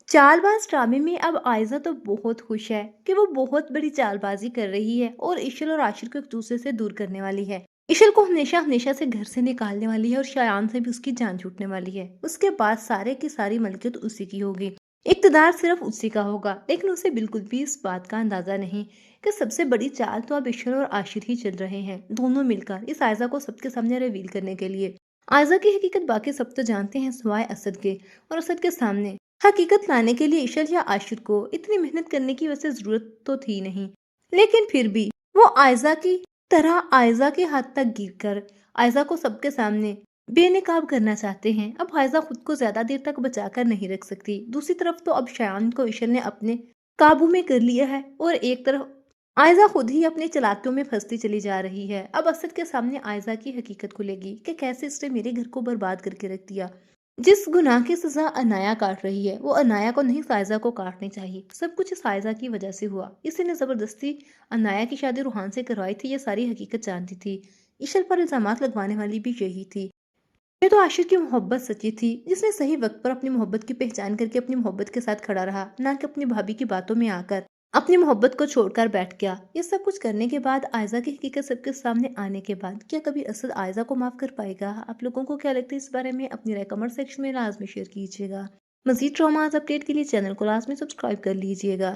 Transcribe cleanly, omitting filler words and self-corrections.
चालबाज ड्रामे में अब आयजा तो बहुत खुश है कि वो बहुत बड़ी चालबाजी कर रही है और इशल और आशिर को एक दूसरे से दूर करने वाली है। इशल को हमेशा हमेशा से घर से निकालने वाली है और शायान से भी उसकी जान छूटने वाली है। उसके बाद सारे की सारी मलकियत उसी की होगी, इक्तदार सिर्फ उसी का होगा। लेकिन उसे बिल्कुल भी इस बात का अंदाजा नहीं कि सबसे बड़ी चाल तो अब इशल और आशिर ही चल रहे हैं, दोनों मिलकर इस आयजा को सबके सामने रिवील करने के लिए। आयजा की हकीकत बाकी सब तो जानते हैं सिवाय असद के, और असद के सामने हकीकत लाने के लिए इशल या आशिर को इतनी मेहनत करने की वैसे जरूरत तो थी नहीं। लेकिन फिर भी वो आयजा की तरह आयजा के हाथ तक गिरकर आयजा को सबके सामने बेनकाब करना चाहते हैं। अब आयजा खुद को ज्यादा देर तक बचा कर नहीं रख सकती। दूसरी तरफ तो अब शायान को इशल ने अपने काबू में कर लिया है और एक तरफ आयजा खुद ही अपने चालाकियों में फंसती चली जा रही है। अब असद के सामने आयजा की हकीकत खुलेगी कि कैसे इसने मेरे घर को बर्बाद करके रख दिया। जिस गुनाह की सजा अनाया काट रही है वो अनाया को नहीं, साइजा को काटनी चाहिए। सब कुछ साइजा की वजह से हुआ। इसी ने जबरदस्ती अनाया की शादी रूहान से करवाई थी, ये सारी हकीकत जानती थी। इशल पर इल्जामात लगवाने वाली भी यही थी। ये तो आशिर की मोहब्बत सच्ची थी, जिसने सही वक्त पर अपनी मोहब्बत की पहचान करके अपनी मोहब्बत के साथ खड़ा रहा, ना कि अपनी भाभी की बातों में आकर अपनी मोहब्बत को छोड़कर बैठ गया। ये सब कुछ करने के बाद आयजा की हकीकत सबके सामने आने के बाद क्या कभी असद आयजा को माफ कर पाएगा? आप लोगों को क्या लगता है इस बारे में? अपनी राय कमेंट सेक्शन में लाजमी शेयर कीजिएगा। मजीद ड्रामाज अपडेट के लिए चैनल को लाजमी सब्सक्राइब कर लीजिएगा।